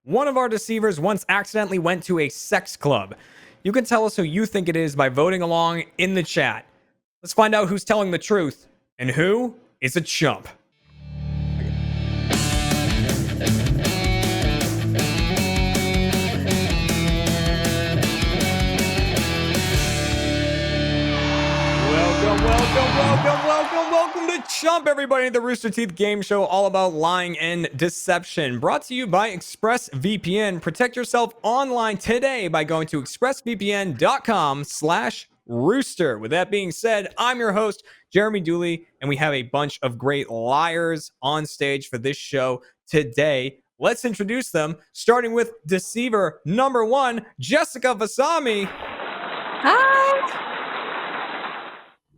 One of our deceivers once accidentally went to a sex club. You can tell us who you think it is by voting along in the chat. Let's find out who's telling the truth and who is a chump. Welcome to Chump, everybody, the Rooster Teeth game show all about lying and deception. Brought to you by ExpressVPN. Protect yourself online today by going to expressvpn.com/rooster. With that being said, I'm your host, Jeremy Dooley, and we have a bunch of great liars on stage for this show today. Let's introduce them, starting with deceiver number one, Jessica Vasami. Hi.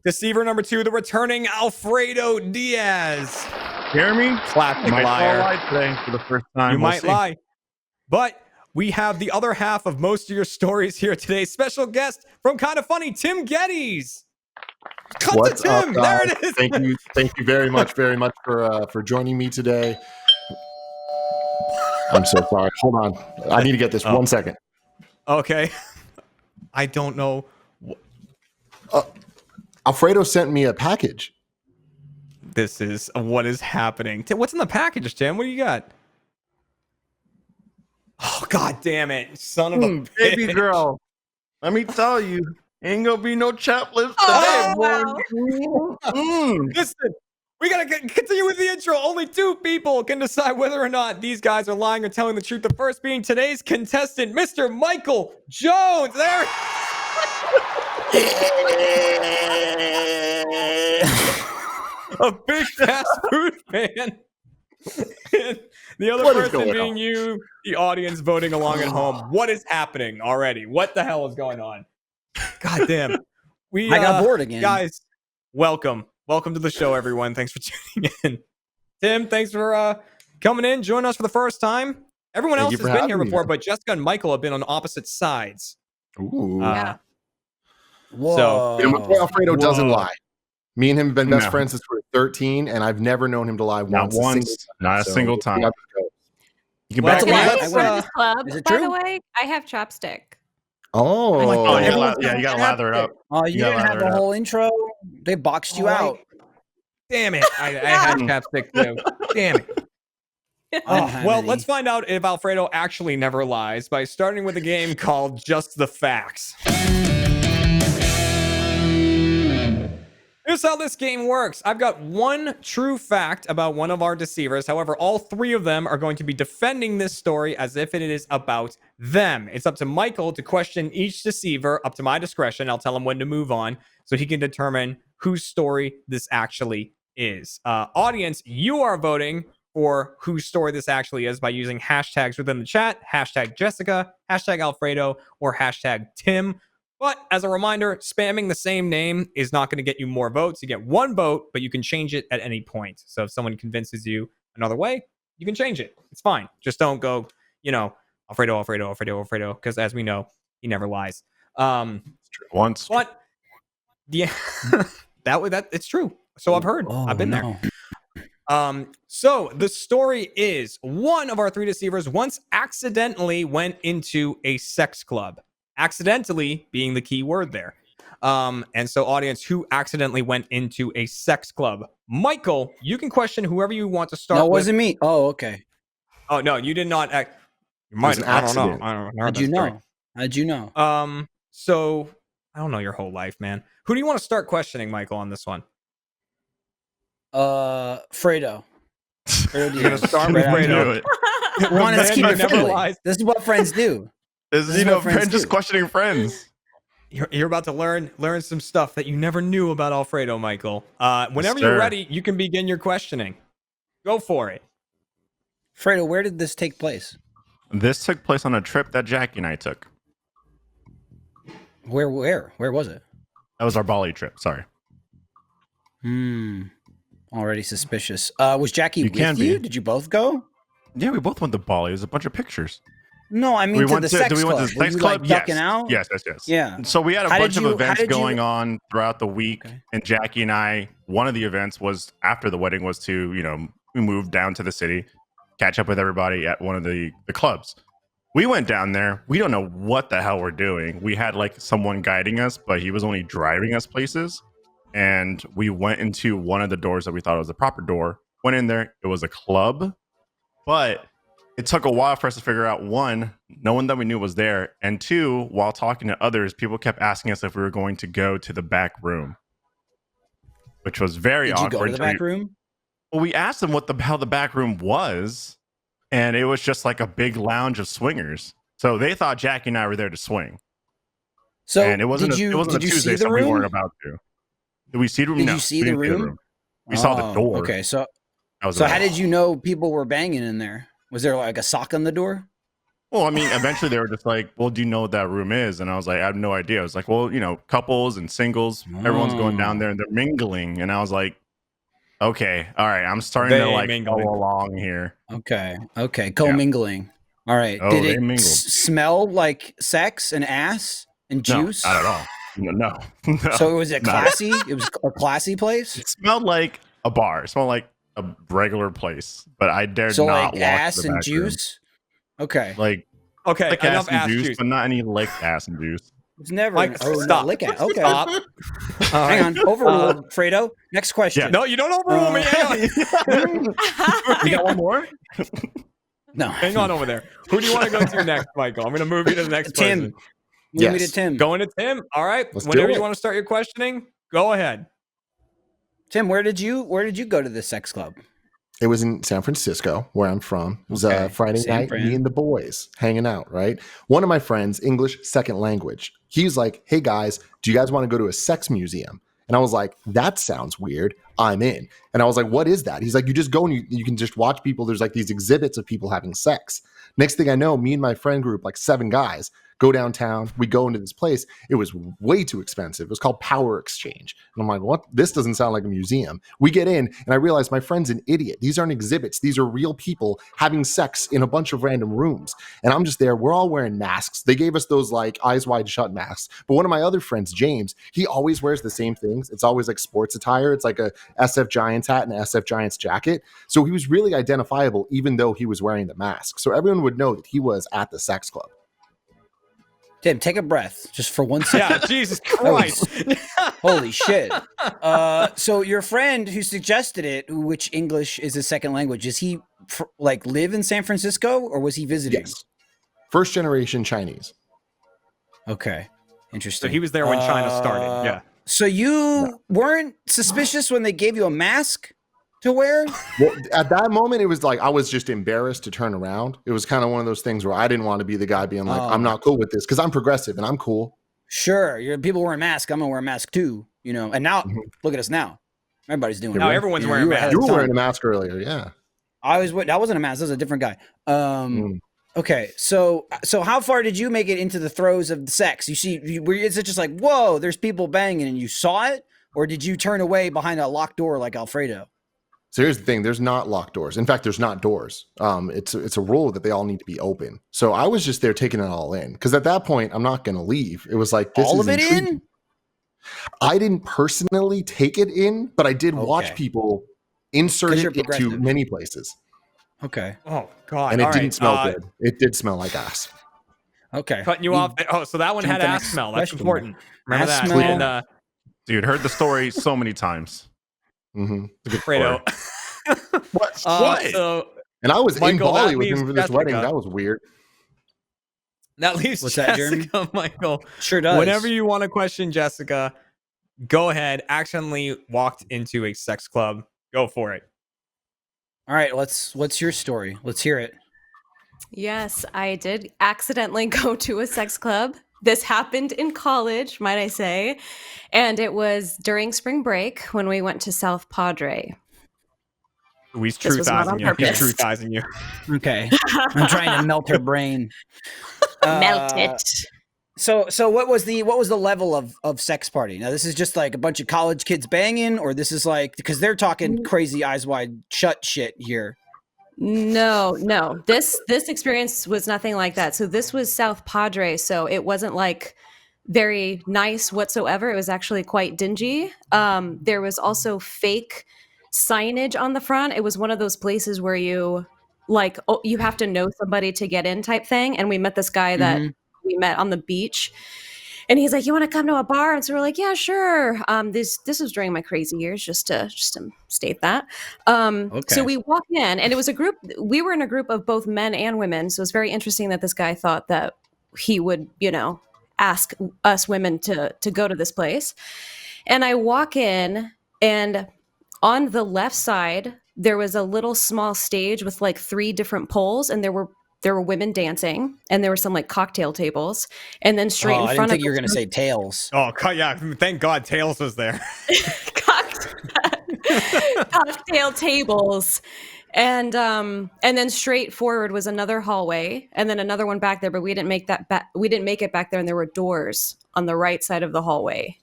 Deceiver number two, the returning Alfredo Diaz. Jeremy, classic might liar. lie today for the first time. You might lie, but we have the other half of most of your stories here today. Special guest from Kind of Funny, Tim Geddes. Cut What's to Tim. Up, there it is. Thank you very much for joining me today. I'm so sorry. Hold on, I need to get this 1 second. Okay. I don't know. Alfredo sent me a package. This is what is happening. What's in the package, Tim? What do you got? Oh, God damn it. Son of a bitch. Baby girl, let me tell you, ain't gonna be no chap lips today, boy. Listen, we gotta continue with the intro. Only two people can decide whether or not these guys are lying or telling the truth. The first being today's contestant, Mr. Michael Jones. There. A big fast food fan. And the other person being you, the audience voting along at home. What is happening already? What the hell is going on? God damn. I got bored again. Guys, welcome. Welcome to the show, everyone. Thanks for tuning in. Tim, thanks for coming in, joining us for the first time. Everyone else has been here before, but Jessica and Michael have been on opposite sides. Ooh. Yeah. So Alfredo doesn't lie. Me and him have been best friends since we were 13, and I've never known him to lie not a single time. You can back this club. Is it by true? the way, I have chopstick. Oh, you gotta lather it up. Oh, you didn't have the whole intro. They boxed you out. Damn it! I had chapstick too. Damn it! Well, let's find out if Alfredo actually never lies by starting with a game called Just the Facts. Here's how this game works. I've got one true fact about one of our deceivers. However, all three of them are going to be defending this story as if it is about them. It's up to Michael to question each deceiver, up to my discretion. I'll tell him when to move on so he can determine whose story this actually is. Audience, you are voting for whose story this actually is by using hashtags within the chat, hashtag Jessica, hashtag Alfredo, or hashtag Tim. But as a reminder, spamming the same name is not going to get you more votes. You get one vote, but you can change it at any point. So if someone convinces you another way, you can change it. It's fine. Just don't go, Alfredo, because as we know, he never lies. Once. But yeah, that it's true. So I've heard. I've been there. So the story is one of our three deceivers once accidentally went into a sex club. Accidentally being the key word there. And so audience, who accidentally went into a sex club? Michael, you can question whoever you want to start with. No, it wasn't me. Oh, okay. Oh, no, you did not. You might have. I don't know. How'd you know? How'd you know? So I don't know your whole life, man. Who do you want to start questioning, Michael, on this one? Fredo. You're going to start with Fredo. Let's keep it friendly. This is what friends do. This is friends just questioning friends. You're about to learn some stuff that you never knew about Alfredo, Michael. Whenever you're ready, you can begin your questioning. Go for it. Fredo, where did this take place? This took place on a trip that Jackie and I took. Where was it? That was our Bali trip. Sorry. Already suspicious. Was Jackie with you? Did you both go? Yeah, we both went to Bali. There's a bunch of pictures. No, I mean we went to the sex club. We went to the sex club? Like ducking out? Yes. Yeah. So we had a bunch of events going on throughout the week, and Jackie and I, one of the events was after the wedding was to, we moved down to the city. catch up with everybody at one of the clubs. We went down there. We don't know what the hell we're doing. We had like someone guiding us, but he was only driving us places. And we went into one of the doors that we thought was the proper door. Went in there. It was a club, but it took a while for us to figure out, one, no one that we knew was there, and two, while talking to others, people kept asking us if we were going to go to the back room, which was very awkward. Did you go to the back room? Well, we asked them what the hell the back room was, and it was just like a big lounge of swingers. So they thought Jackie and I were there to swing. So and it wasn't a Tuesday, so we weren't about to. Did we see the room? Did No, you see we the didn't see room? We saw the door. Okay, so how did you know people were banging in there? Was there like a sock on the door? Well, I mean, eventually they were just like, well, do you know what that room is? And I was like, I have no idea. I was like, well, couples and singles, everyone's going down there and they're mingling. And I was like, okay, all right, I'm starting to like go along here. Okay, co-mingling. All right. Oh, did they it mingled. Smell like sex and ass and juice? No, not at all. No. So was it classy? It was a classy place? It smelled like a bar. It smelled like a regular place, but I dared not like walk ass to the and juice. Okay, like enough ass juice, but not any licked ass and juice. It's never stop. Lick ass. Okay, stop. Hang on, overruled, Fredo. Next question. Yeah. No, you don't overrule me. Hang on. You got one more? No, hang on over there. Who do you want to go to next, Michael? I'm going to move you to the next Tim. person. Move me to Tim. Going to Tim. All right. Let's Whenever do you it. want to start your questioning, go ahead. Tim, where did you go to this sex club? It was in San Francisco, where I'm from. It was Friday night, me and the boys hanging out, right? One of my friends, English second language, he's like, hey guys, do you guys want to go to a sex museum? And I was like, that sounds weird. I'm in. And I was like, what is that? He's like, you just go and you can just watch people. There's like these exhibits of people having sex. Next thing I know, me and my friend group, like 7 guys, go downtown. We go into this place. It was way too expensive. It was called Power Exchange. And I'm like, what? This doesn't sound like a museum. We get in and I realize my friend's an idiot. These aren't exhibits. These are real people having sex in a bunch of random rooms. And I'm just there. We're all wearing masks. They gave us those like eyes wide shut masks. But one of my other friends, James, he always wears the same things. It's always like sports attire. It's like a SF Giants hat and an SF Giants jacket. So he was really identifiable even though he was wearing the mask. So everyone would know that he was at the sex club. Tim, take a breath just for 1 second. Yeah, Jesus Christ. Holy shit. So your friend who suggested it, which English is his second language, is he live in San Francisco or was he visiting? Yes. First generation Chinese. Okay. Interesting. So he was there when China started. Yeah. So you weren't suspicious when they gave you a mask to wear? Well, at that moment, it was like I was just embarrassed to turn around. It was kind of one of those things where I didn't want to be the guy being like, I'm not cool with this because I'm progressive and I'm cool. Sure. People wearing masks. I'm going to wear a mask too, And now, look at us now. Everybody's doing it. Now everyone's wearing masks. You were wearing a mask earlier, yeah. That wasn't a mask. That was a different guy. Okay, so how far did you make it into the throes of the sex? Is it just like, whoa, there's people banging and you saw it? Or did you turn away behind a locked door like Alfredo? So here's the thing. There's not locked doors. In fact, there's not doors. It's a rule that they all need to be open. So I was just there taking it all in. Because at that point, I'm not going to leave. It was like, this all is of it intriguing. in? I didn't personally take it in, but I did watch people insert it into many places. Okay. Oh, God. And it didn't smell good. It did smell like ass. Okay. Cutting you off. Oh, so that one had ass smell. That's important. Remember ass that. Smell. And, dude, heard the story so many times. Mm-hmm. Fredo. What? So, and I was Michael, in Bali with him for this Jessica. wedding. That was weird. That leaves What's that, Jessica, Jeremy? Michael. Sure does. Whenever you want to question Jessica, go ahead. Accidentally walked into a sex club. Go for it. All right, what's your story? Let's hear it. Yes, I did accidentally go to a sex club. This happened in college, might I say. And it was during spring break when we went to South Padre. He's This was not on truthizing you. He's purpose. truthizing you. Okay. I'm trying to melt her brain. Melt it. So what was the level of sex party? Now this is just like a bunch of college kids banging, or this is like, because they're talking crazy eyes wide shut shit here. No. This experience was nothing like that. So this was South Padre, so it wasn't like very nice whatsoever. It was actually quite dingy. There was also fake signage on the front. It was one of those places where you like, oh, you have to know somebody to get in type thing. And we met this guy that we met on the beach. And he's like, "You want to come to a bar?" And so we're like, "Yeah, sure." This was during my crazy years, just to state that. So we walk in, and it was a group. We were in a group of both men and women. So it's very interesting that this guy thought that he would, ask us women to go to this place. And I walk in, and on the left side there was a little small stage with like 3 different poles, and there were women dancing, and there were some like cocktail tables, and then straight in I front didn't think of you were going to say tails. Oh, yeah. Thank God Tails was there. cocktail tables, and then straight forward was another hallway, and then another one back there, but we didn't make it back there, and there were doors on the right side of the hallway,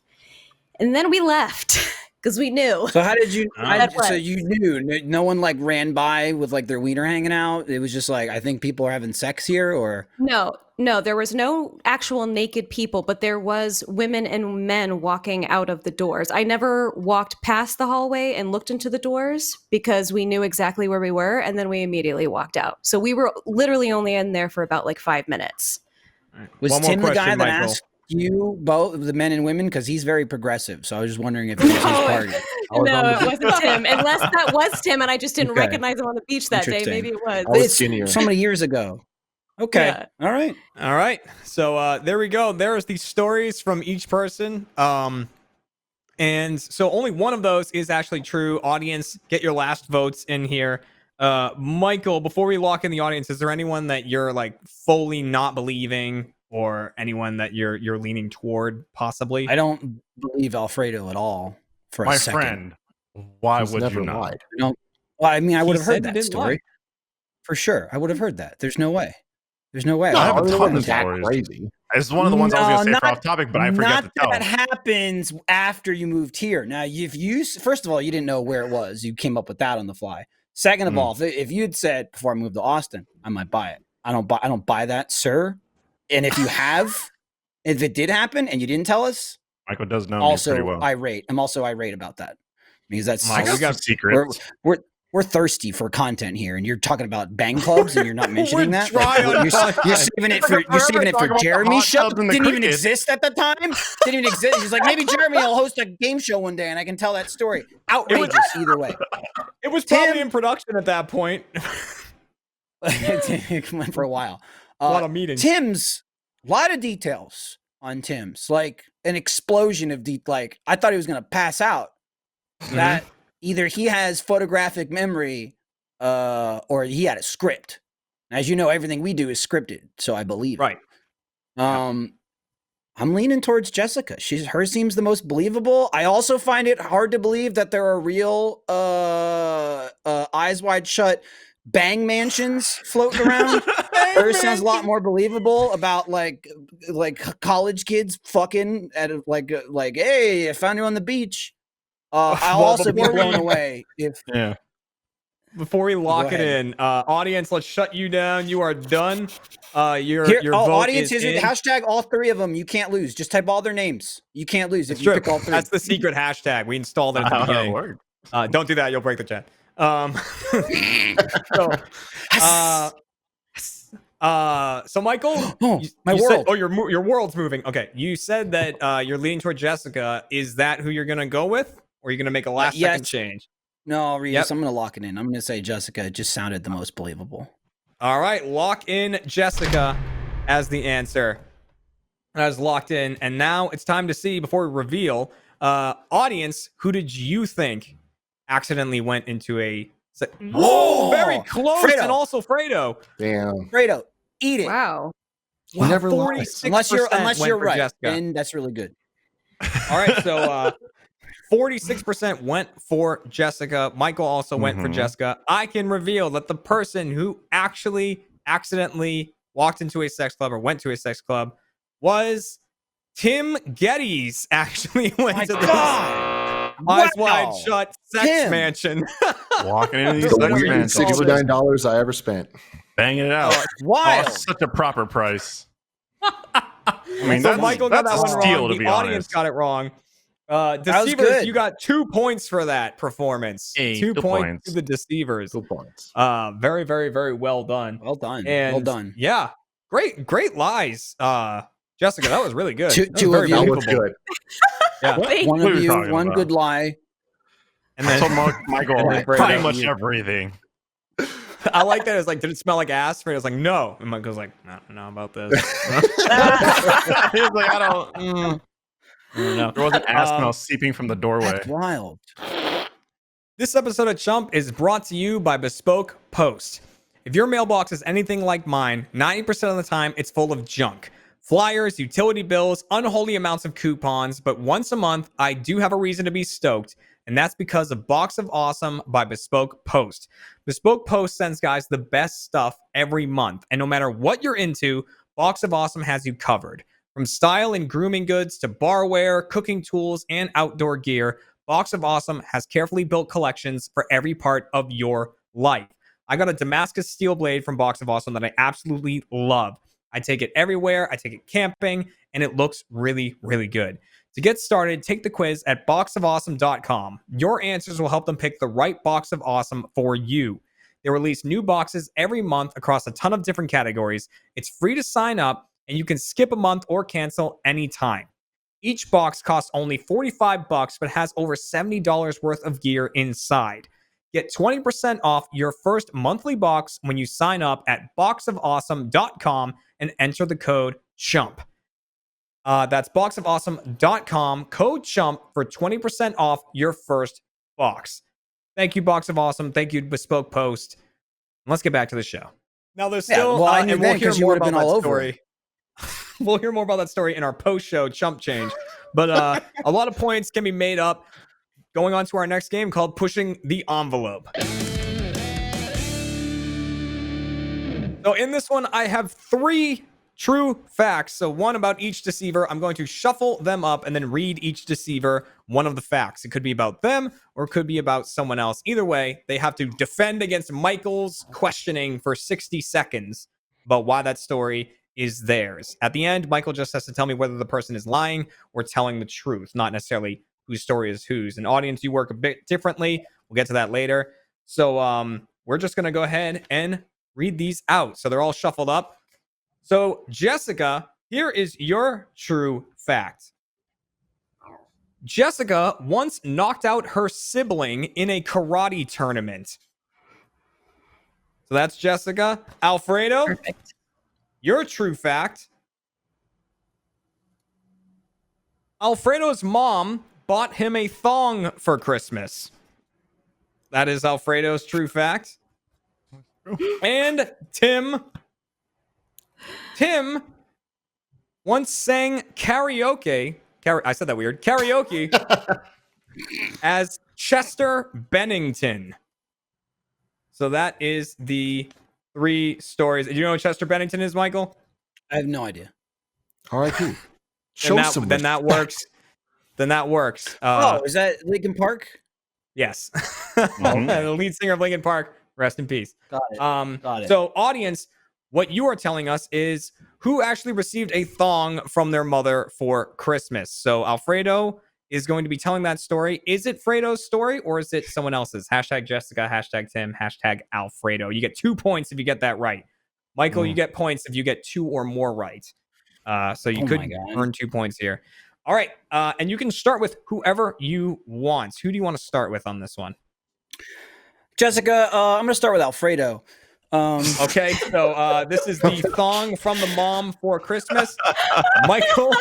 and then we left. Because we knew. So how did you? So you knew? No one like ran by with like their wiener hanging out. It was just like, I think people are having sex here, or no. There was no actual naked people, but there was women and men walking out of the doors. I never walked past the hallway and looked into the doors because we knew exactly where we were, and then we immediately walked out. So we were literally only in there for about like 5 minutes. Was Tim the guy that asked you both, the men and women, because he's very progressive, so I was just wondering if it was his party. No, it wasn't Tim, unless that was Tim and I just didn't recognize him on the beach that day. Maybe it was. It's so many years ago. Okay. Yeah. All right. So there we go. There's the stories from each person, and so only one of those is actually true. Audience, get your last votes in here. Michael, before we lock in the audience, is there anyone that you're like fully not believing, or anyone that you're leaning toward possibly? I don't believe Alfredo at all. For my a second. Friend, why would you not? No, well, I mean, I would have heard that story for sure. I would have heard that. There's no way. No, I have a ton of stories. Crazy. It's one of the ones I was going to say for off topic, but I forgot to tell. That happens after you moved here. Now, if you first of all, you didn't know where it was. You came up with that on the fly. Second of all, if you'd said before I moved to Austin, I might buy it. I don't buy that, sir. And if you have, if it did happen and you didn't tell us, Michael does know also me pretty well. irate. I'm also irate about that because that's we got secrets. We're thirsty for content here, and you're talking about bang clubs, and you're not mentioning that. You're saving it for Jeremy's show. Didn't even exist at the time. Didn't even exist. He's like, maybe Jeremy will host a game show one day, and I can tell that story. Outrageous either way. It was probably in production at that point. It went for a while. A lot of meetings. A lot of details on Tim's, like an explosion of like I thought he was gonna pass out. That either he has photographic memory, or he had a script. As you know, everything we do is scripted, so I believe. Right. I'm leaning towards Jessica. Hers seems the most believable. I also find it hard to believe that there are real eyes wide shut bang mansions floating around. Hers sounds a lot more believable about like college kids fucking at like hey, I found you on the beach. I'll also be blown away if before we lock it in, audience, let's shut you down. You are done. Your vote audience is in. Hashtag all 3 of them. You can't lose. Just type all their names. You can't lose if you pick all 3. That's the secret hashtag. We installed it at the beginning. Don't do that. You'll break the chat. So Michael, your world's moving. Okay, you said that you're leaning toward Jessica. Is that who you're gonna go with, or are you gonna make a last second change? No, Reese, I'm gonna lock it in. I'm gonna say Jessica. It just sounded the most believable. All right, lock in Jessica as the answer. That is locked in, and now it's time to see before we reveal. Audience, who did you think accidentally went into a? Whoa, very close, Fredo. And also Fredo. Damn, Fredo, eat it. Wow. Never 46%. Unless you're right, Jessica. And that's really good. All right, so 46% went for Jessica. Michael also went for Jessica. I can reveal that the person who actually accidentally walked into a sex club or went to a sex club was Tim Geddes. Actually went to this eyes wide shut sex mansion. Walking into these sex mansions. $69 I ever spent. Banging it out. Wild. Such a proper price. I mean, so Michael got that one steal, wrong. to be The audience honest. got it wrong. Deceivers, good. you got 2 points for that performance. Hey, 2 2 points points. to the Deceivers. 2 points. Very, very, very well done. Well done. And well done. yeah, great lies. Jessica, that was really good. Two- That was two very of you. That was believable. good. Yeah. Thank One What of are you you, talking one about? good lie. And I then told Michael and then pretty Fredo, much you- everything. I like that. It's like, did it smell like ass? Fredo's like, no. And Michael's like, I don't know about this. He was like, I don't know. There was an ass smell seeping from the doorway. That's wild. This episode of Chump is brought to you by Bespoke Post. If your mailbox is anything like mine, 90% of the time it's full of junk. Flyers, utility bills, unholy amounts of coupons, but once a month, I do have a reason to be stoked, and that's because of Box of Awesome by Bespoke Post. Bespoke Post sends guys the best stuff every month, and no matter what you're into, Box of Awesome has you covered. From style and grooming goods to barware, cooking tools, and outdoor gear, Box of Awesome has carefully built collections for every part of your life. I got a Damascus steel blade from Box of Awesome that I absolutely love. I take it everywhere. I take it camping, and it looks really, really good. To get started, take the quiz at boxofawesome.com. Your answers will help them pick the right Box of Awesome for you. They release new boxes every month across a ton of different categories. It's free to sign up, and you can skip a month or cancel anytime. Each box costs only $45, but has over $70 worth of gear inside. Get 20% off your first monthly box when you sign up at boxofawesome.com and enter the code CHUMP. That's boxofawesome.com, code CHUMP for 20% off your first box. Thank you, Box of Awesome. Thank you, Bespoke Post. Let's get back to the show. Now, there's still, well, I knew and then we'll hear 'cause you more would've about been all that over story. We'll hear more about that story in our post-show Chump Change. But a lot of points can be made up going on to our next game called Pushing the Envelope. So in this one, I have 3 true facts. So one about each deceiver. I'm going to shuffle them up and then read each deceiver one of the facts. It could be about them or it could be about someone else. Either way, they have to defend against Michael's questioning for 60 seconds about why that story is theirs. At the end, Michael just has to tell me whether the person is lying or telling the truth, not necessarily whose story is whose. And audience, you work a bit differently. We'll get to that later. So we're just going to go ahead and read these out. So they're all shuffled up. So Jessica, here is your true fact. Jessica once knocked out her sibling in a karate tournament. So that's Jessica. Alfredo, Perfect. your true fact. Alfredo's mom bought him a thong for Christmas. That is Alfredo's true fact. And Tim once sang karaoke. I said that weird. Karaoke as Chester Bennington. So that is the 3 stories. Do you know what Chester Bennington is, Michael? I have no idea. R.I.P. Show some Then that works. Then that works. Is that Lincoln Park? Yes. The lead singer of Linkin Park. Rest in peace. Got it. Got it. So, audience, what you are telling us is who actually received a thong from their mother for Christmas. So, Alfredo is going to be telling that story. Is it Fredo's story or is it someone else's? Hashtag Jessica, hashtag Tim, hashtag Alfredo. You get 2 points if you get that right. Michael, you get points if you get 2 or more right. So you could earn 2 points here. All right. And you can start with whoever you want. Who do you want to start with on this one? Jessica, I'm going to start with Alfredo. Okay, so this is the thong from the mom for Christmas. Michael,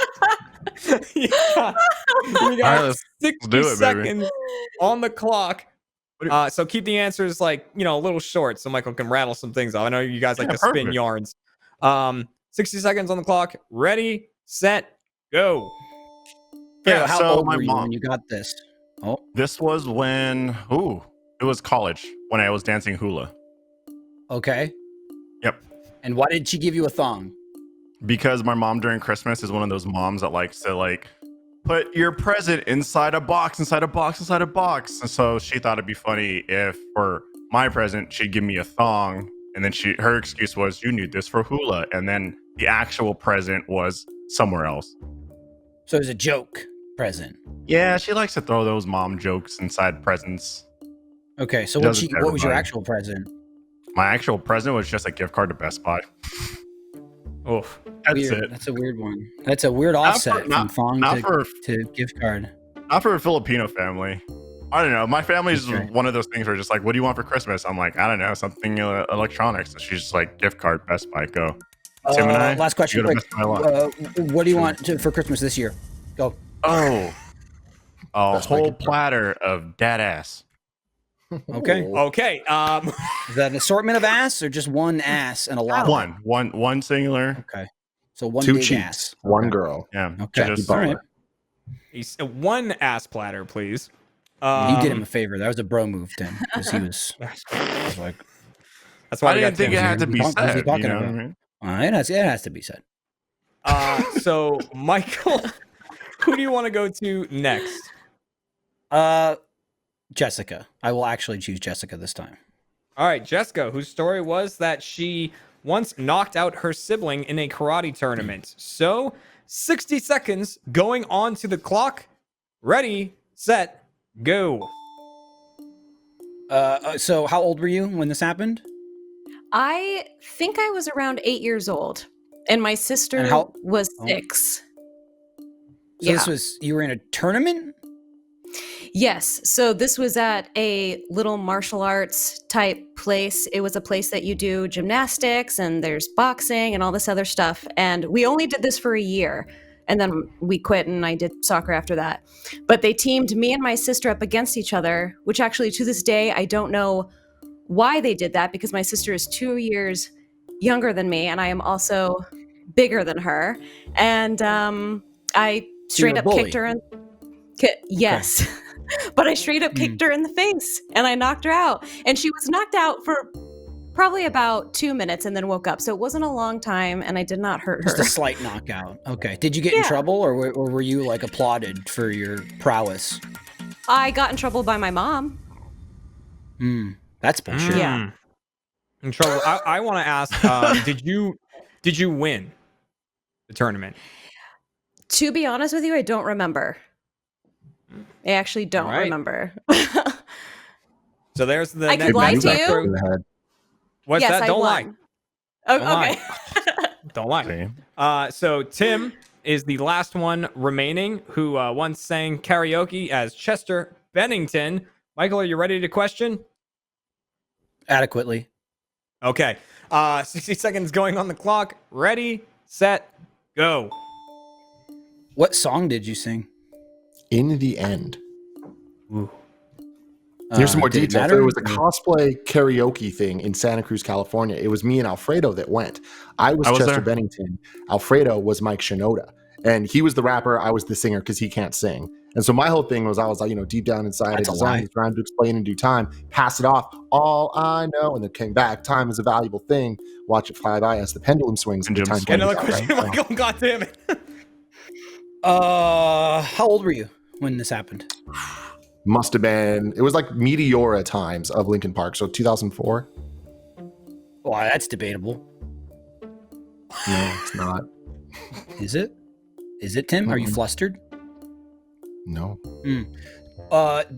you got right, 60 do it, baby. seconds on the clock. So keep the answers like, a little short so Michael can rattle some things off. I know you guys like to spin perfect. yarns. 60 seconds on the clock. Ready, set, go. Yeah, how so old my were you mom- when you got this? Oh, This was when, it was college when I was dancing hula. okay. Yep. And why did she give you a thong? Because my mom during Christmas is one of those moms that likes to put your present inside a box. And so she thought it'd be funny if for my present, she'd give me a thong. And then her excuse was, you need this for hula. And then the actual present was somewhere else. So it was a joke. present. Yeah, she likes to throw those mom jokes inside presents. Okay, so She what does it to was your everybody. actual present? My actual present was just a gift card to Best Buy. Oof. That's Weird. it. That's a weird one. That's a weird Not offset for- not- from not Thong for- to gift card. Not for a Filipino family. I don't know. My family's Okay. one of those things where just like, what do you want for Christmas? I'm like, I don't know, something electronics. So she's just like, gift card, Best Buy, go. Tim and I, Last question. you go to Quick. Best Buy a lot. What do you want for Christmas this year? Go. Oh, a Best Buy whole gift card. platter of dead ass. Okay. Okay. Is that an assortment of ass or just one ass and a lot? of it? One singular. Okay. So one 2 big cheeks, ass. 1 Okay. girl. Yeah. Okay. Just, All right. one ass platter, please. You did him a favor. That was a bro move, Tim, because he was like, That's why I we got didn't think Tim it had here. to be What was he said. talking You know what I about? mean? it has to be said. So, Michael, who do you want to go to next? Jessica. I will actually choose Jessica this time. All right, Jessica, whose story was that she once knocked out her sibling in a karate tournament. So, 60 seconds going on to the clock. Ready, set, go. So how old were you when this happened? I think I was around 8 years old, and my sister And how- was Oh. 6. So this was, you were in a tournament? Yes. So this was at a little martial arts type place. It was a place that you do gymnastics and there's boxing and all this other stuff. And we only did this for a year. And then we quit and I did soccer after that. But they teamed me and my sister up against each other, which actually to this day, I don't know why they did that because my sister is 2 years younger than me and I am also bigger than her. And I straight you're a up bully. kicked her and yes. But I straight up kicked her in the face and I knocked her out. And she was knocked out for probably about 2 minutes and then woke up. So it wasn't a long time and I did not hurt Just her. a slight knockout. Okay. Did you get in trouble or were you like applauded for your prowess? I got in trouble by my mom. That's bullshit. Yeah. In trouble. I want to ask, did you win the tournament? To be honest with you, I don't remember. I actually don't All right. remember. So there's the I could lie to next you. row. In the head. What's yes, that? I Don't lie. won. Oh, Don't lie. okay. Don't lie. So Tim is the last one remaining who once sang karaoke as Chester Bennington. Michael, are you ready to question? Adequately. Okay. 60 seconds going on the clock. Ready, set, go. What song did you sing? In the end. Here's some more Did it details. matter? There was a cosplay karaoke thing in Santa Cruz, California. It was me and Alfredo that went. I was Chester there. Bennington. Alfredo was Mike Shinoda. And he was the rapper. I was the singer because he can't sing. And so my whole thing was I was like, deep down inside, That's I a designed lie. this rhyme to explain in due time, pass it off. All I know. And then came back. Time is a valuable thing. Watch it fly by as the pendulum swings. And The Jim time swings. Another comes out, question, right? Michael. God damn it. How old were you when this happened? Must have been, it was like Meteora times of Linkin Park. So 2004. Well, that's debatable. No, it's not. Is it? Is it, Tim? Are you flustered? No.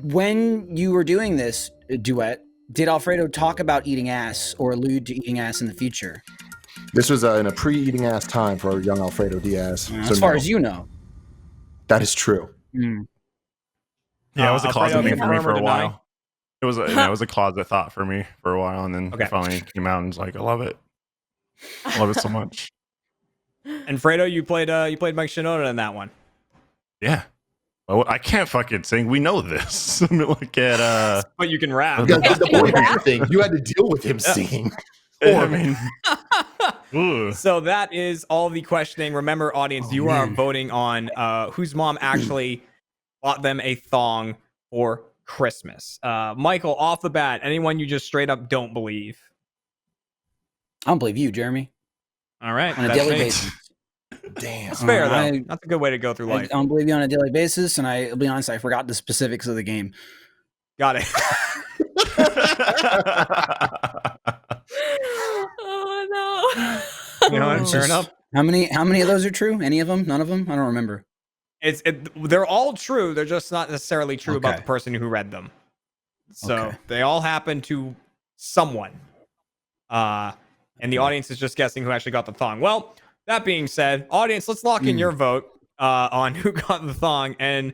When you were doing this duet, did Alfredo talk about eating ass or allude to eating ass in the future? This was in a pre-eating ass time for young Alfredo Diaz. As far as you know. That is true. Yeah, it was a closet Alfredo, thing for me confirm for or a deny? while. It was a closet thought for me for a while, and then Okay. it finally came out and was like, I love it. I love it so much. And Fredo, you played Mike Shinoda in that one. Yeah. Well, I can't fucking sing. We know this. I mean, look at But you can rap. Yeah, the point of the thing, you had to deal with him singing. I mean, ugh. So that is all the questioning. Remember, audience, you are voting on whose mom actually bought them a thong for Christmas. Michael, off the bat, anyone you just straight up don't believe? I don't believe you, Jeremy. All right, On a that's daily me. basis. Damn. That's fair though. I- That's a good way to go through I life. don't believe you on a daily basis, and I'll be honest, I forgot the specifics of the game. Got it. Oh no. You know what? Fair enough. How many of those are true? Any of them? None of them? I don't remember. they're all true. They're just not necessarily true about Okay. the person who read them. So Okay. they all happen to someone. And the audience is just guessing who actually got the thong. Well, that being said, audience, let's lock in your vote on who got the thong. And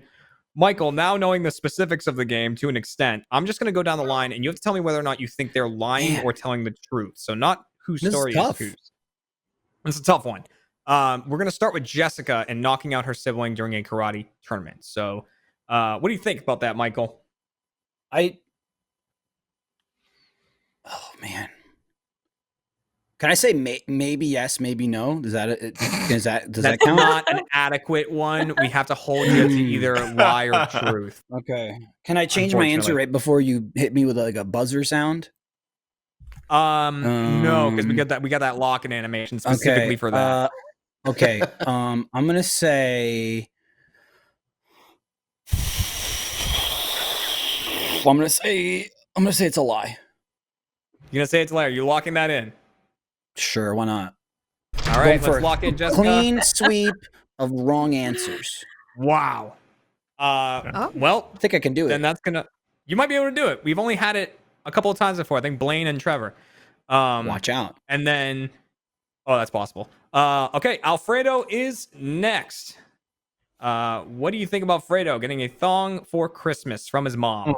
Michael, now knowing the specifics of the game to an extent, I'm just going to go down the line, and you have to tell me whether or not you think they're lying or telling the truth. So not whose story is whose. It's a tough one. We're going to start with Jessica and knocking out her sibling during a karate tournament. So what do you think about that, Michael? Oh man. Can I say maybe yes, maybe no? Does that That's count? not an adequate one. We have to hold you to either lie or truth. Okay. Can I change my answer right before you hit me with like a buzzer sound? No, because we got that lock-in animation specifically for that. Okay. I'm gonna say it's a lie. You're gonna say it's a lie. Are you locking that in? Sure, why not? All right, let's lock in Jessica. Clean sweep of wrong answers. Wow. Well, I think I can do it. Then you might be able to do it. We've only had it a couple of times before. I think Blaine and Trevor. Watch out. And then, that's possible. Okay, Alfredo is next. What do you think about Fredo getting a thong for Christmas from his mom?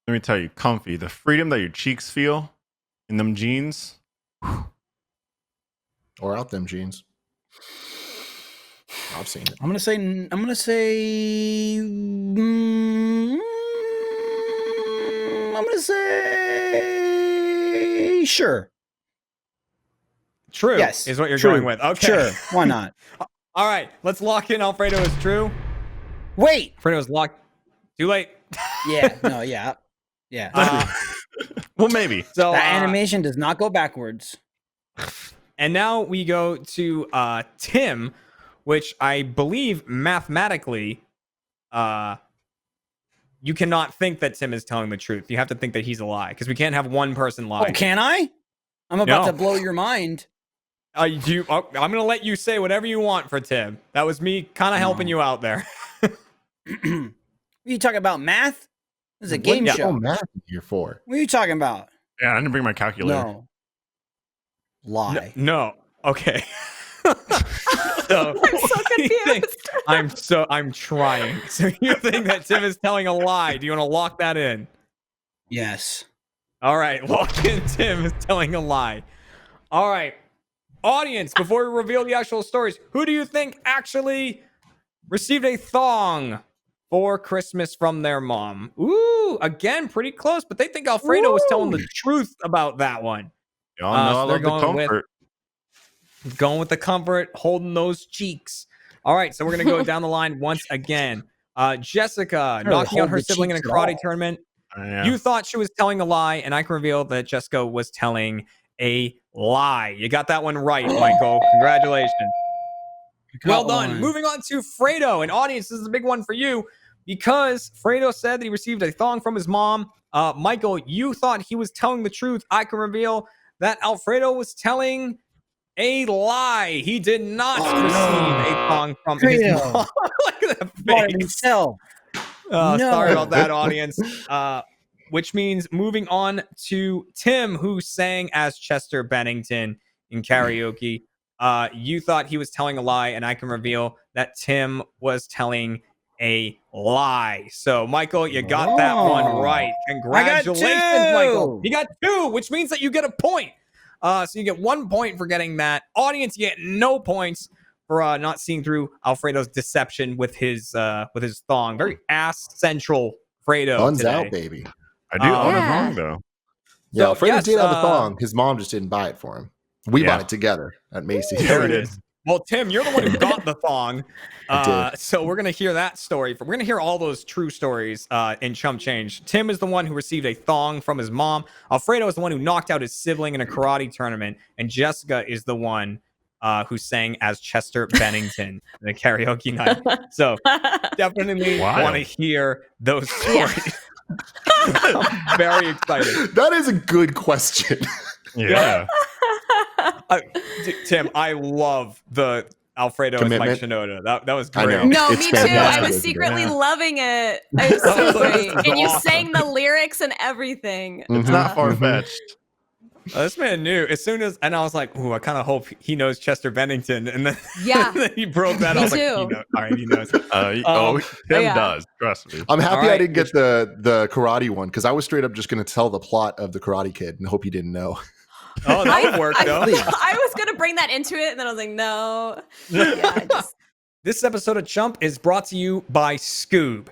Let me tell you, comfy. The freedom that your cheeks feel in them jeans. Or out them jeans. I've seen it. I'm gonna say sure. True. Yes, is what you're true. going with. Okay. Sure. Why not? All right. Let's lock in Alfredo is true. Wait. Alfredo is locked. Too late. Yeah. No. Yeah. Yeah. Well, maybe. So that animation does not go backwards. And now we go to Tim, which I believe mathematically, you cannot think that Tim is telling the truth. You have to think that he's a lie because we can't have one person lie. Oh, can I? I'm about to blow your mind. I'm going to let you say whatever you want for Tim. That was me kind of helping you out there. You talking about math? This is a game show. What math here for? What are you talking about? Yeah, I didn't bring my calculator. No. Lie. No. Okay. So, I'm so confused. I'm trying. So you think that Tim is telling a lie? Do you want to lock that in? Yes. All right, lock in Tim is telling a lie. All right, audience, before we reveal the actual stories, who do you think actually received a thong for Christmas from their mom? Ooh, again, pretty close, but they think Alfredo was telling the truth about that one. Y'all know I they're love the comfort. Going with the comfort, holding those cheeks. All right, so we're going to go down the line once again. Jessica, knocking out her sibling in a karate tournament. Yeah. You thought she was telling a lie, and I can reveal that Jessica was telling a lie. You got that one right, Michael. Congratulations. Well done. Moving on to Fredo. And audience, this is a big one for you because Fredo said that he received a thong from his mom. Michael, you thought he was telling the truth. I can reveal that Alfredo was telling a lie. He did not receive a thong from his mom. Look at that face. Sorry about that, audience. Which means moving on to Tim, who sang as Chester Bennington in karaoke. You thought he was telling a lie, and I can reveal that Tim was telling a lie. So, Michael, you got that one right. Congratulations, Michael. You got 2, which means that you get a point. So you get 1 point for getting that. Audience, you get no points for not seeing through Alfredo's deception with his thong. Very ass central Fredo. Guns today. out, baby. I do own a thong, though. Yeah, So, Alfredo yes, did have a thong. His mom just didn't buy it for him. We bought it together at Macy's. There it is. Well, Tim, you're the one who got the thong. I did. So we're going to hear that story. We're going to hear all those true stories in Chump Change. Tim is the one who received a thong from his mom. Alfredo is the one who knocked out his sibling in a karate tournament. And Jessica is the one who sang as Chester Bennington in a karaoke night. So definitely want to hear those stories. I'm very excited. That is a good question. Yeah. Tim, I love the Alfredo Commitment. as Mike Shinoda. That was I great. know. No, It's me too. fantastic, I was isn't it? secretly Yeah. loving it. It was so This great. is And you awesome. sang the lyrics and everything. It's not far fetched. This man knew as soon as, and I was like, "Ooh, I kind of hope he knows Chester Bennington." And then, Yeah. then he broke that. Me I was like, too. "He knows. All right, he knows." Tim yeah. does. Trust me. I'm happy All right. I didn't get the karate one because I was straight up just going to tell the plot of the Karate Kid and hope you didn't know. Oh, that would work though. I was gonna bring that into it, and then I was like, no. Yeah, just, This episode of Chump is brought to you by Scoob.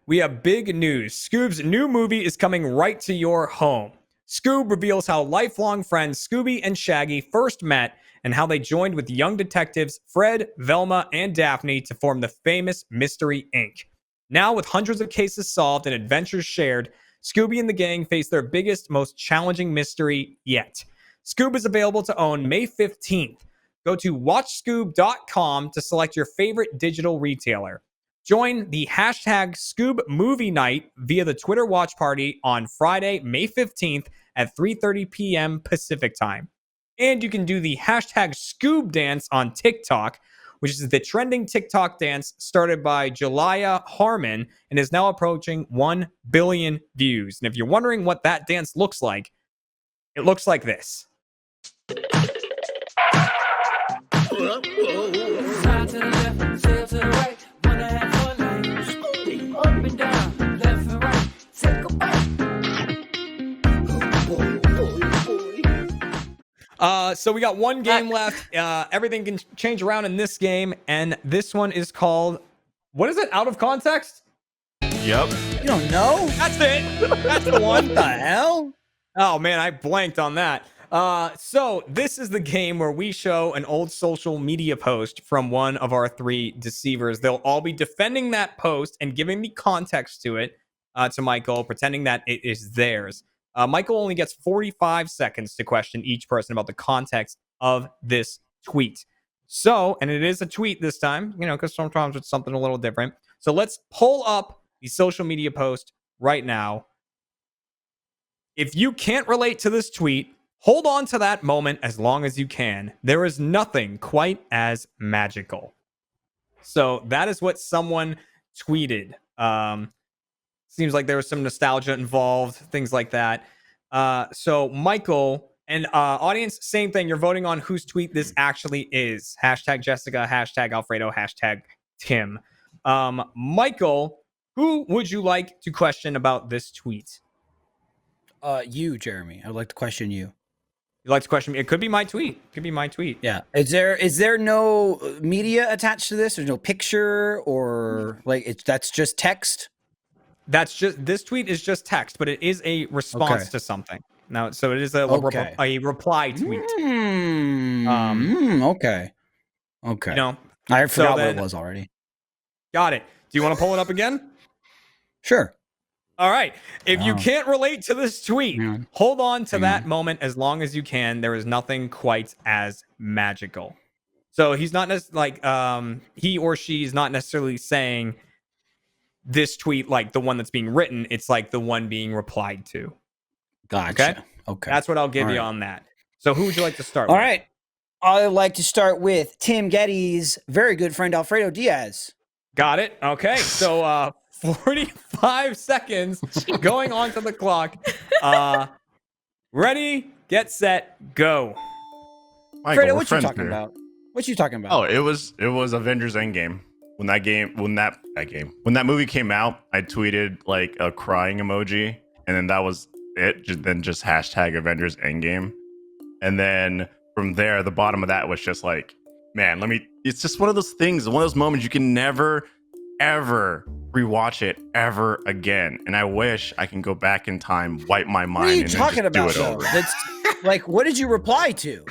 We have big news. Scoob's new movie is coming right to your home. Scoob reveals how lifelong friends Scooby and Shaggy first met and how they joined with young detectives Fred, Velma, and Daphne to form the famous Mystery Inc. Now, with hundreds of cases solved and adventures shared, Scooby and the gang face their biggest, most challenging mystery yet. Scoob is available to own May 15th. Go to watchscoob.com to select your favorite digital retailer. Join the hashtag Scoob Movie Night via the Twitter watch party on Friday, May 15th at 3:30 p.m. Pacific time. And you can do the hashtag Scoob dance on TikTok, which is the trending TikTok dance started by Jelaya Harmon and is now approaching 1 billion views. And if you're wondering what that dance looks like, it looks like this. So we got one game left. Everything can change around in this game, and this one is called, what is it? Out of context? Yep. You don't know? That's it. That's the one. What the hell? Oh man, I blanked on that. So this is the game where we show an old social media post from one of our three deceivers. They'll all be defending that post and giving the context to it to Michael, pretending that it is theirs. Michael only gets 45 seconds to question each person about the context of this tweet. So, and it is a tweet this time, you know, because sometimes it's something a little different. So let's pull up the social media post right now. If you can't relate to this tweet, hold on to that moment as long as you can. There is nothing quite as magical. So that is what someone tweeted. Seems like there was some nostalgia involved, things like that. So Michael and audience, same thing. You're voting on whose tweet this actually is. Hashtag Jessica, hashtag Alfredo, hashtag Tim. Michael, who would you like to question about this tweet? You, Jeremy. I would like to question you. You'd like to question me? It could be my tweet. It could be my tweet. Yeah. Is there no media attached to this? There's no picture or like that's just text? That's just, this tweet is just text, but it is a response to something. Now, so it is a reply tweet. Okay. Okay. You know, I forgot then- what it was already. got it. Do you want to pull it up again? Sure. All right. If you can't relate to this tweet, Hang on. hold on to Hang that on. moment as long as you can. There is nothing quite as magical. So he's not like he or she is not necessarily saying this tweet like the one that's being written. It's like the one being replied to. Gotcha. Okay. That's what I'll give All you right. on that. So who would you like to start All with? right. I'd like to start with Tim Getty's very good friend Alfredo Diaz. Got it. Okay. So 45 seconds going on to the clock. Ready, get set, go. Michael, Fredo, we're what you friends talking here. about? What you talking about? Oh, it was Avengers Endgame. When that movie came out, I tweeted like a crying emoji, and then that was it. Then just hashtag Avengers Endgame, and then from there, the bottom of that was just like, man, it's just one of those things, one of those moments you can never, ever rewatch it ever again. And I wish I can go back in time, wipe my mind, What are you and then talking just about? do it Though? over. That's like, what did you reply to?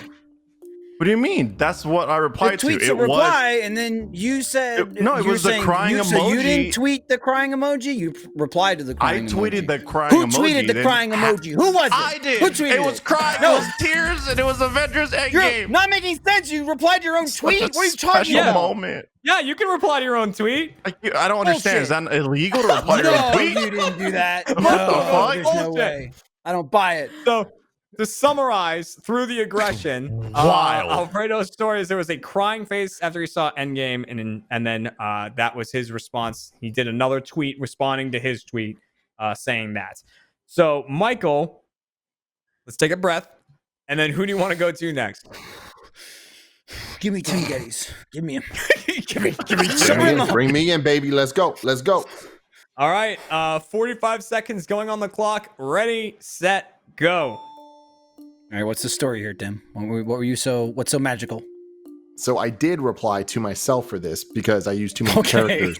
What do you mean? That's what I The replied to. tweet's a reply, and then you said No, it you're was the saying crying So you emoji. didn't tweet the crying emoji. You replied to the I crying tweeted emoji. the crying Who emoji. tweeted the then- crying emoji? Who was it? I did. Who tweeted It was crying. No. It was tears, and it was Avengers You're Endgame. not making sense. You replied to your own Such tweet. a What are you talking special about? moment. Yeah, you can reply to your own tweet. I don't understand. Is that illegal to reply to your No, own tweet? you didn't do that. What the No, fuck? there's no Bullshit. way. I don't buy it. So To summarize, through the aggression, Wild. Alfredo's story is there was a crying face after he saw Endgame, and then that was his response. He did another tweet responding to his tweet, saying that. So, Michael, let's take a breath, and then who do you want to go to next? Give me Tim Geddes. Give me him. give me Bring me in, baby. Let's go. Let's go. All right, 45 seconds going on the clock. Ready, set, go. All right, what's the story here, Tim? What's so magical? So I did reply to myself for this because I used too many characters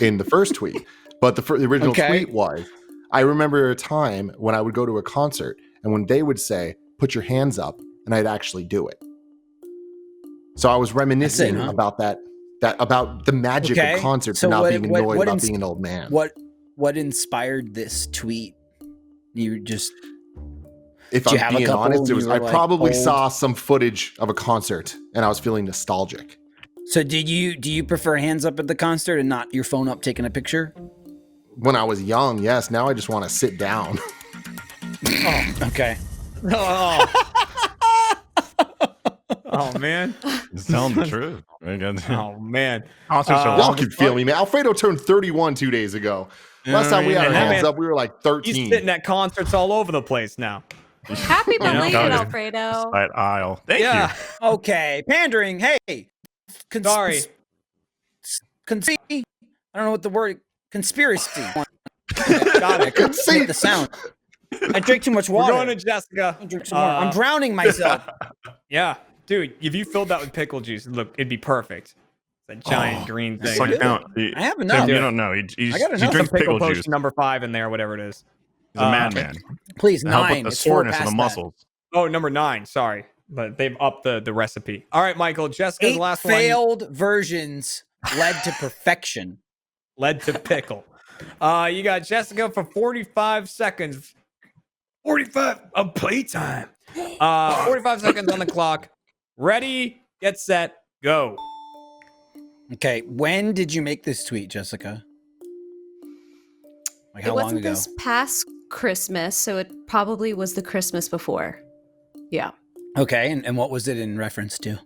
in the first tweet. But the original tweet was, I remember a time when I would go to a concert and when they would say, put your hands up, and I'd actually do it. So I was reminiscing about about the magic of concerts and not being annoyed about being an old man. What inspired this tweet? You just... If I'm being honest, I probably saw some footage of a concert and I was feeling nostalgic. So do you prefer hands up at the concert and not your phone up taking a picture? When I was young, yes. Now I just want to sit down. Oh, okay. Oh man. It's telling the truth. Oh man. Y'all can feel me, man. Alfredo turned 31 2 days ago. Last time we had our hands up, we were like 13. He's sitting at concerts all over the place now. Happy belated, Alfredo. Side aisle. Thank you. Okay. Pandering. Hey. Sorry. I don't know what the word. Conspiracy. God, I couldn't see the sound. I drink too much water. We're going to Jessica. I'm drowning myself. Yeah. Dude, if you filled that with pickle juice, look, it'd be perfect. It's a giant green thing. I have enough. You don't know. He drinks pickle pickle juice. potion number 5 in there, whatever it is. He's a madman. Please, To help 9. with the It's 4 soreness of past the that. muscles. Oh, number 9. Sorry. But they've upped the recipe. All right, Michael. Jessica's 8 last failed versions led to perfection. led to pickle. You got Jessica for 45 seconds. 45 of playtime. 45 seconds on the clock. Ready, get set, go. Okay, when did you make this tweet, Jessica? Like how It long wasn't ago? this past Christmas, so it probably was the Christmas before. Yeah. Okay, and what was it in reference to?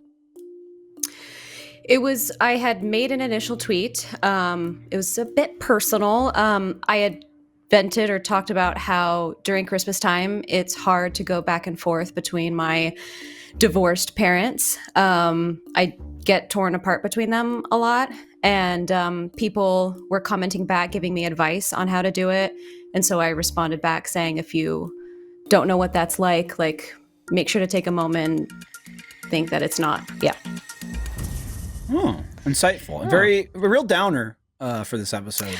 I had made an initial tweet. It was a bit personal. I had vented or talked about how during Christmas time, it's hard to go back and forth between my divorced parents. I get torn apart between them a lot, and people were commenting back, giving me advice on how to do it. And so I responded back saying, if you don't know what that's like make sure to take a moment and think that it's not. Yeah. Oh, insightful. A real downer for this episode.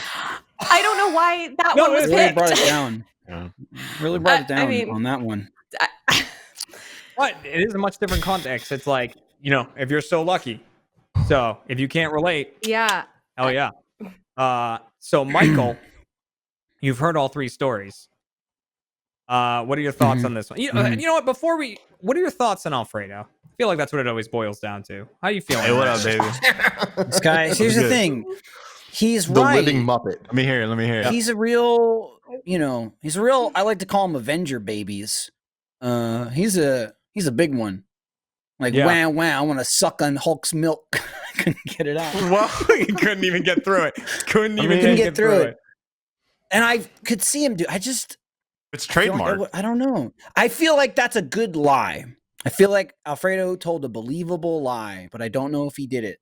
I don't know why that one was Really picked. brought it down. Yeah. Really brought it down I mean- on that one. But it is a much different context. It's like, if you're so lucky. So if you can't relate, Yeah. hell yeah. So Michael, you've heard all 3 stories. What are your thoughts on this one? You know what? What are your thoughts on Alfredo? I feel like that's what it always boils down to. How you feeling? Hey, what up, baby? This guy, here's the thing. He's The right. living Muppet. Let me hear it. He's a real, I like to call him Avenger babies. He's a big one. Like, Yeah. wow, I want to suck on Hulk's milk. I couldn't get it out. Well, he couldn't even get through it. Couldn't get through it. And I could see him do. It's feel like trademark. I don't know. I feel like that's a good lie. I feel like Alfredo told a believable lie, but I don't know if he did it.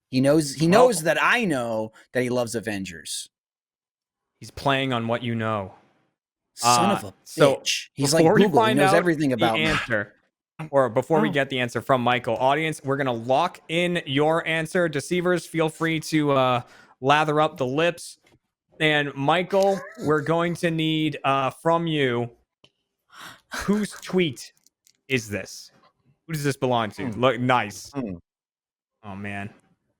He knows that I know that he loves Avengers. He's playing on what you know. Son of a bitch. So He's like before we Google. He find knows out everything about the me. answer, or before we get the answer from Michael, audience, we're gonna lock in your answer. Deceivers, feel free to lather up the lips. And Michael, we're going to need from you, whose tweet is this? Who does this belong to? Look, nice. Oh man,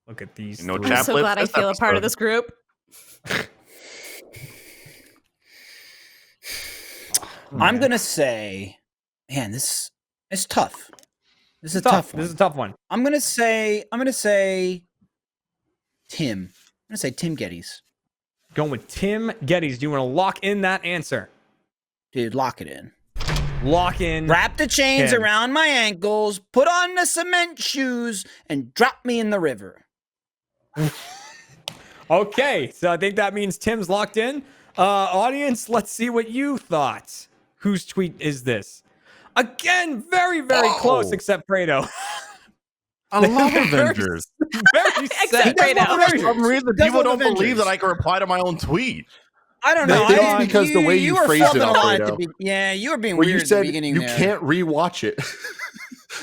look at these. No 3. I'm so glad I feel a part of this group. I'm gonna say, man, this is tough. This is a Tough. tough one. This is a tough one. I'm gonna say Tim. I'm gonna say Tim Geddes. Going with Tim Geddes. Do you want to lock in that answer? Dude, lock it in. lock in. Wrap the chains Tim. around my ankles, put on the cement shoes, and drop me in the river. Okay, so I think that means Tim's locked in. Audience, let's see what you thought. Whose tweet is this? Again, very, very close, except Fredo. I love Avengers. Very Except sad. Fredo. For some reason, Does people love don't believe Avengers. that I can reply to my own tweet. I don't No, know. that's I- because the way you were phrased it, flubbing a lot at the Alfredo. Yeah, you were being Where weird you at said the beginning you there. can't rewatch it.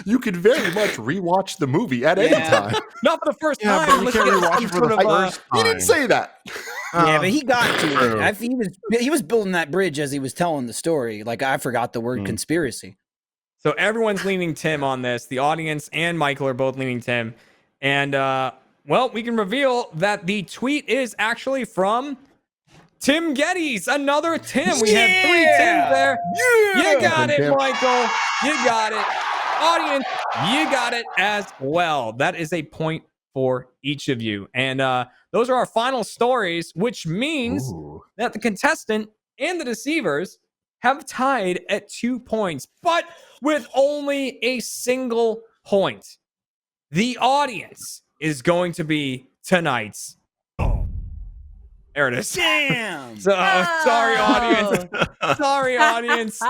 You could very much rewatch the movie at any Yeah. time. Not for the first Yeah, time. but you Let's can't get rewatch some it for sort the of, first He didn't time. say that. Yeah, but he got to it. True. He was building that bridge as he was telling the story. Like I forgot the word conspiracy. So everyone's leaning Tim on this. The audience and Michael are both leaning Tim. And, well, we can reveal that the tweet is actually from Tim Geddes. Another Tim. We had 3 Tims there. You got it, Tim. Michael. You got it. Audience, you got it as well. That is a point for each of you. And those are our final stories, which means Ooh. that the contestant and the deceivers have tied at 2 points, but with only a single point. The audience is going to be tonight's. There it is. Damn. So sorry, audience. Sorry, audience.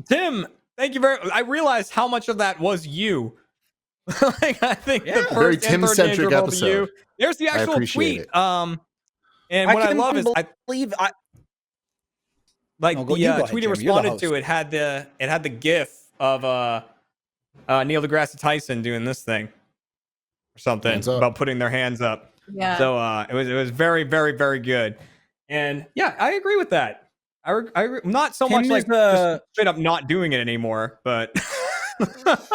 Tim, thank you very. I realized how much of that was you. Like, I think the Very first and third names Tim-centric were both of you. episode. There's the actual appreciate tweet. it. And what I couldn't love is believe I like No, go- the you go ahead, tweet he Tim. You're the responded to. host. It had the GIF of Neil deGrasse Tyson doing this thing or something Hands up. about putting their hands up. Yeah. So it was very, very, very good. And yeah, I agree with that. Not so Tim much like is, just straight up not doing it anymore, but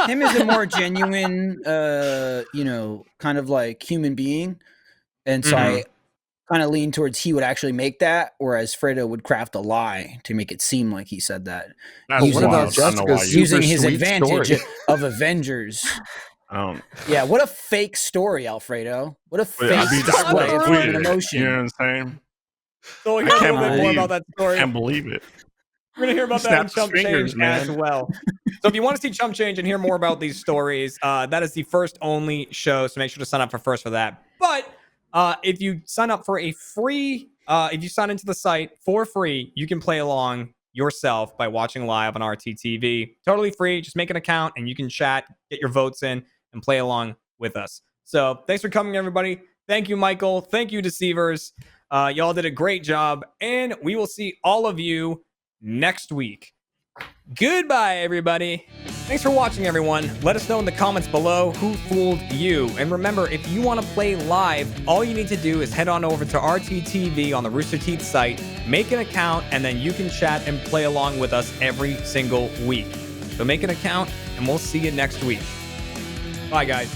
Tim is a more genuine kind of like human being. And so I kind of lean towards he would actually make that, whereas Fredo would craft a lie to make it seem like he said that. That's What wild. about I don't know why Jessica's you. Using his sweet advantage story. of Avengers. Yeah, what a fake story, Alfredo. What a fake I mean, display I of tweeted human it, emotion. You know what I'm saying? so we'll I hear a can't little bit more believe- about that story. Can't believe it. We're gonna hear about that in Snaps Chump fingers, Change as man. well. So if you want to see Chump Change and hear more about these stories, that is the first only show. So make sure to sign up for that. But if you sign up for a free, if you sign into the site for free, you can play along yourself by watching live on RTTV. Totally free. Just make an account and you can chat, get your votes in, and play along with us. So thanks for coming, everybody. Thank you, Michael. Thank you, Deceivers. Y'all did a great job, and we will see all of you next week. Goodbye, everybody. Thanks for watching, everyone. Let us know in the comments below who fooled you. And remember, if you want to play live, all you need to do is head on over to RTTV on the Rooster Teeth site, make an account, and then you can chat and play along with us every single week. So make an account, and we'll see you next week. Bye, guys.